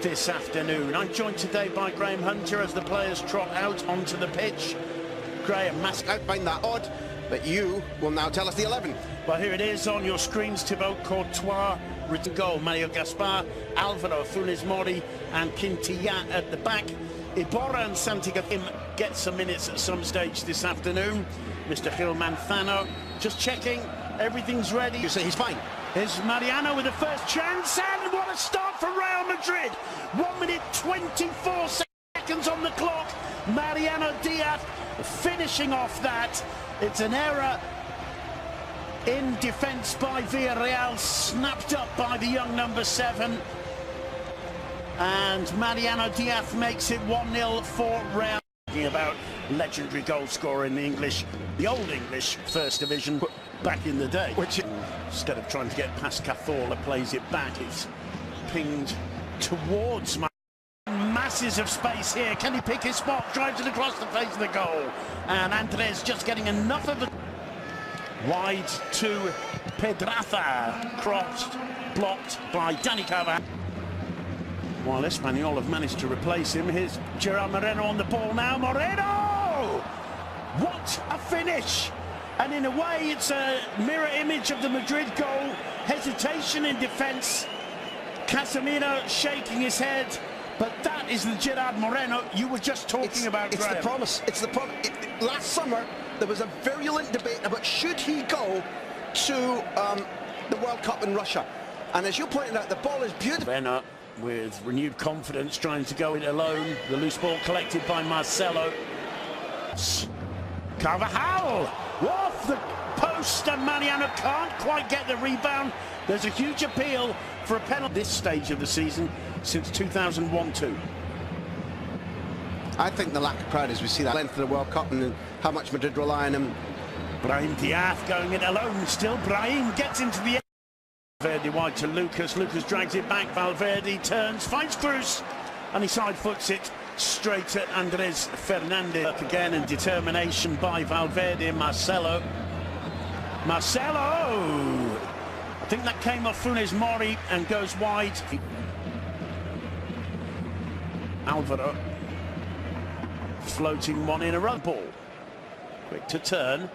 this afternoon. I'm joined today by Graham Hunter as the players trot out onto the pitch. Graham, I find that odd, but you will now tell us the 11. Well, here it is on your screens. Thibaut Courtois, written goal. Mario Gaspar, Alvaro, Funes Mori and Quintilla at the back. Iborra and Santiago get some minutes at some stage this afternoon. Mr. Gil Manzano just checking everything's ready. You say he's fine. Here's Mariano with the first chance, and what a start for Real Madrid. 1 minute 24 seconds on the clock. Mariano Diaz finishing off that. It's an error in defence by Villareal, snapped up by the young number 7. And Mariano Diaz makes it 1-0 for Real. Talking about legendary goal scorer in the old English First Division back in the day. Which, instead of trying to get past Cazorla, plays it back. It's pinged towards masses of space here. Can he pick his spot? Drives it across the face of the goal. And Andres just getting enough of it. Wide to Pedraza. Crossed, blocked by Dani Carvajal. While Espanyol have managed to replace him, here's Gerard Moreno on the ball now. Moreno! What a finish! And in a way, it's a mirror image of the Madrid goal. Hesitation in defence. Casemiro shaking his head. But that is the Gerard Moreno you were just talking about, Graham. It's the promise. It's the promise. Last summer, there was a virulent debate about should he go to the World Cup in Russia. And as you pointed out, the ball is beautiful. Moreno with renewed confidence, trying to go it alone. The loose ball collected by Marcelo. Carvajal off the post, and Mariano can't quite get the rebound. There's a huge appeal for a penalty this stage of the season since 2001-2. I think the lack of crowd as we see that length of the World Cup and how much Madrid rely on him. Brahim Diaz going it alone still. Brahim gets into the end. Valverde wide to Lucas. Lucas drags it back. Valverde turns, finds Cruz, and he side foots it straight at Andres Fernandez. Again, and determination by Valverde and Marcelo. Marcelo! I think that came off Funes Mori and goes wide. Alvaro floating one in a run ball. Quick to turn.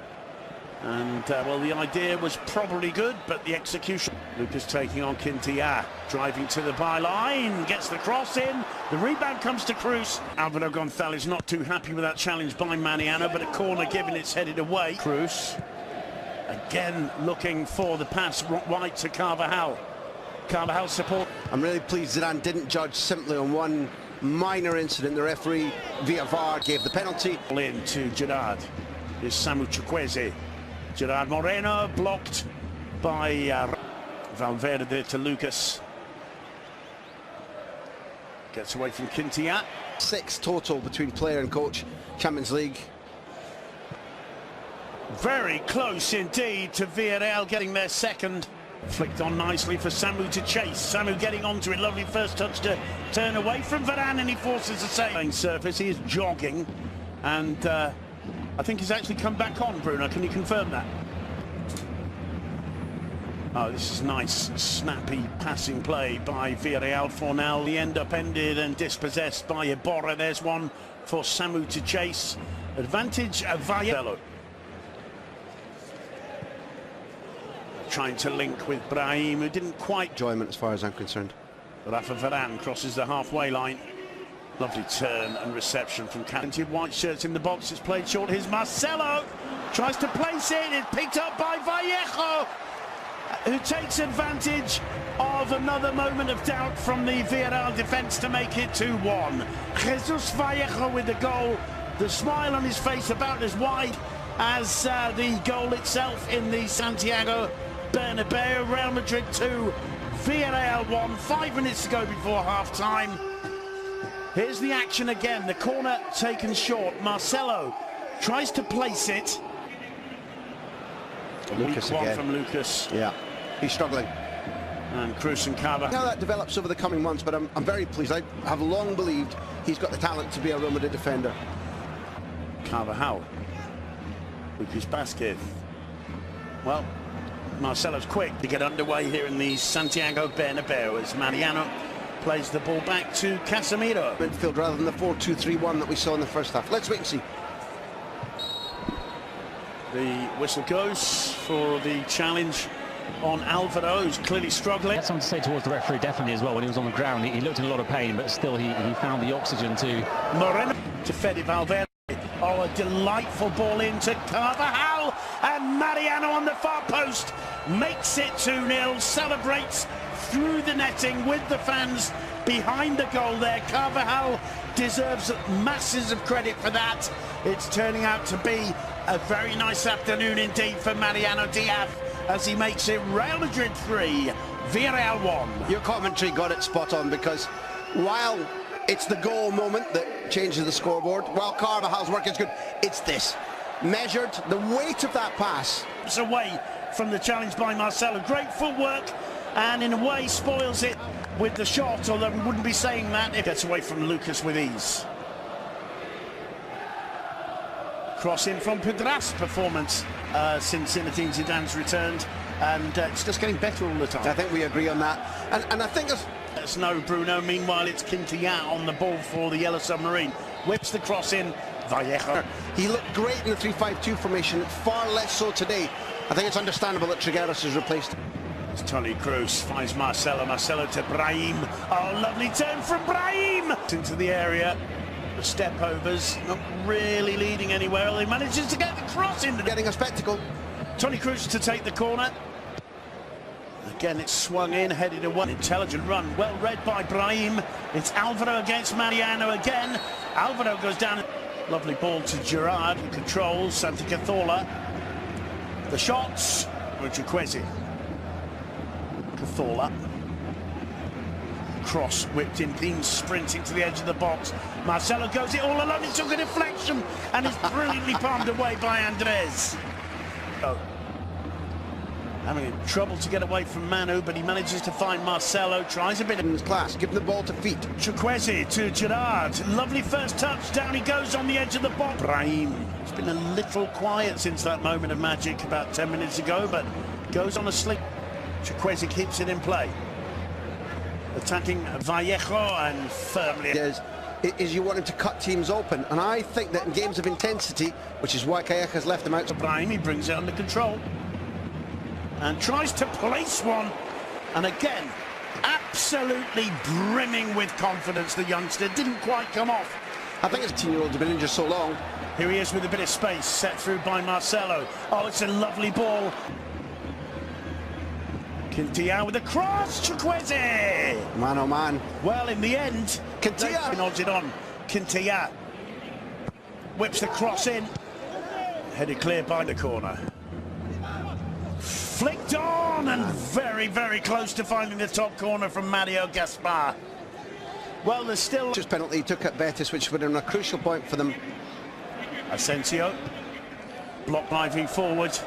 And, well, the idea was probably good, but the execution. Lucas taking on Quintilla, driving to the byline, gets the cross in. The rebound comes to Cruz. Alvaro Gonzalez not too happy with that challenge by Mariano, but a corner given, it's headed away. Cruz again looking for the pass wide to Carvajal. Carvajal support. I'm really pleased Zidane didn't judge simply on one minor incident. The referee via VAR gave the penalty. In to Gerard. Here's Samu Chukwueze. Gerard Moreno blocked by Valverde to Lucas. Gets away from Quintilla. 6 total between player and coach. Champions League. Very close indeed to Villareal getting their second. Flicked on nicely for Samu to chase. Samu getting onto it. Lovely first touch to turn away from Varane, and he forces a save. Surface. He is jogging, and I think he's actually come back on. Bruno, can you confirm that? Oh, this is nice, snappy passing play by Villareal. Fornal, the end upended and dispossessed by Iborra. There's one for Samu to chase. Advantage of Villareal. Trying to link with Brahim, who didn't quite. Enjoyment as far as I'm concerned. Rafa Varane crosses the halfway line. Lovely turn and reception from Captain. White shirts in the box, it's played short. Here's Marcelo, tries to place it, it's picked up by Vallejo, who takes advantage of another moment of doubt from the Villareal defence to make it 2-1. Jesus Vallejo with the goal, the smile on his face about as wide as the goal itself in the Santiago Bernabeu. Real Madrid 2, Villareal 1, 5 minutes to go before half-time. Here's the action again, the corner taken short. Marcelo tries to place it. Lucas one again. From Lucas. Yeah, he's struggling. And Cruz and Carvajal. How that develops over the coming months, but I'm very pleased. I have long believed he's got the talent to be a Real Madrid defender. Carvajal. Lucas Vázquez. Well, Marcelo's quick to get underway here in the Santiago Bernabeu as Mariano Plays the ball back to Casemiro. Midfield rather than the 4-2-3-1 that we saw in the first half. Let's wait and see. The whistle goes for the challenge on Alvaro, who's clearly struggling. That's something to say towards the referee, definitely, as well. When he was on the ground, he looked in a lot of pain, but still he found the oxygen to... Moreno to Fede Valverde. Oh, a delightful ball into Carvajal, and Mariano on the far post makes it 2-0, celebrates through the netting with the fans behind the goal there. Carvajal deserves masses of credit for that. It's turning out to be a very nice afternoon indeed for Mariano Diaz as he makes it Real Madrid 3, Villareal 1. Your commentary got it spot on, because while it's the goal moment that changes the scoreboard, while Carvajal's work is good, it's this. Measured, the weight of that pass. It's away from the challenge by Marcelo. Great footwork, and in a way spoils it with the shot, although we wouldn't be saying that. It gets away from Lucas with ease. Cross in from Pedras' performance since Zinedine Zidane's returned, and it's just getting better all the time. I think we agree on that, and I think there's no Bruno. Meanwhile, it's Quintilla on the ball for the Yellow Submarine. Whips the cross in. Vallejo. He looked great in the 3-5-2 formation, far less so today. I think it's understandable that Trigueros is replaced. Toni Kroos finds Marcelo to Brahim. Oh, lovely turn from Brahim into the area. The step overs, not really leading anywhere. He manages to get the cross in. Getting a spectacle. Toni Kroos to take the corner. Again, it's swung in, headed a one. Intelligent run, well read by Brahim. It's Alvaro against Mariano again. Alvaro goes down. Lovely ball to Gerrard, who controls Santi Cazorla. The shots, Chukwueze. Cazorla. Cross whipped in, Dean sprinting to the edge of the box. Marcelo goes it all alone, it took a deflection and is brilliantly palmed away by Andres. Oh. Having trouble to get away from Manu, but he manages to find Marcelo, tries a bit in his class, give the ball to feet. Chukwueze to Gerrard, lovely first touch, down he goes on the edge of the box. Brahim, it's been a little quiet since that moment of magic about 10 minutes ago, but goes on a slip. Chukwueze keeps it in play. Attacking Vallejo and firmly. Is you want him to cut teams open, and I think that in games of intensity, which is why Callejas left them out. Brahim, he brings it under control. And tries to place one, and again absolutely brimming with confidence. The youngster didn't quite come off. I think his 10-year-olds have been injured so long. Here he is with a bit of space, set through by Marcelo. Oh, it's a lovely ball. Quintilla with a cross, Chukwueze! Man oh man. Well, in the end, Quintilla nods it on. Quintilla whips the cross in, headed clear by the corner. Flicked on, and very, very close to finding the top corner from Mario Gaspar. Well, there's still... Just penalty he took at Betis, which would have been a crucial point for them. Asensio, block driving forward.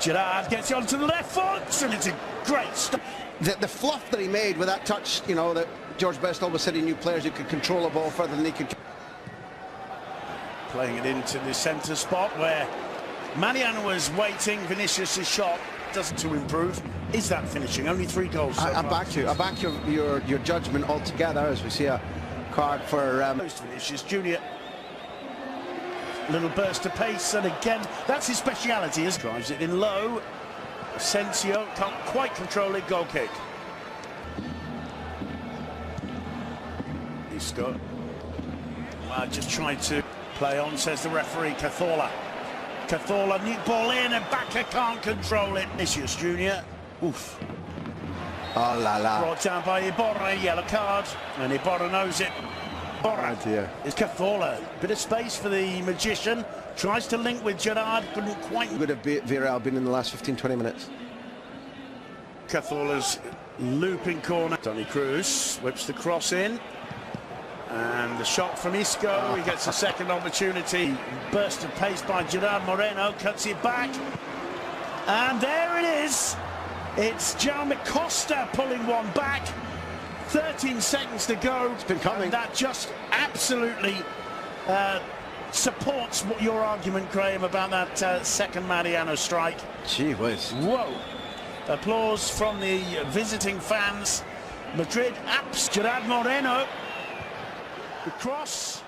Gerrard gets it onto the left foot, and it's a great stop. The fluff that he made with that touch, you know, that George Best always said he knew players who could control a ball further than he could. Playing it into the centre spot where Mariano was waiting. Vinicius' shot doesn't to improve. Is that finishing? Only 3 goals. I back you. I back your judgment altogether as we see a card for Vinicius Junior. Little burst of pace, and again that's his speciality. As drives it in low. Asensio can't quite control it. Goal kick. Isco. Just tried to play on, says the referee. Cazorla, neat ball in, and Bakker can't control it. Vinicius Junior. Oof. Oh la la. Brought down by Iborra, yellow card, and Iborra knows it. Iborra is Cazorla. Bit of space for the magician. Tries to link with Gerrard, couldn't quite. Good have Villareal been in the last 15-20 minutes. Cazorla's looping corner. Toni Kroos whips the cross in. And the shot from Isco, he gets a second opportunity. Burst of pace by Gerard Moreno, cuts it back. And there it is. It's Jaume Costa pulling one back. 13 seconds to go. It's been coming. And that just absolutely supports what your argument, Graham, about that second Mariano strike. Gee whiz. Whoa. Applause from the visiting fans. Madrid apps Gerard Moreno. The cross.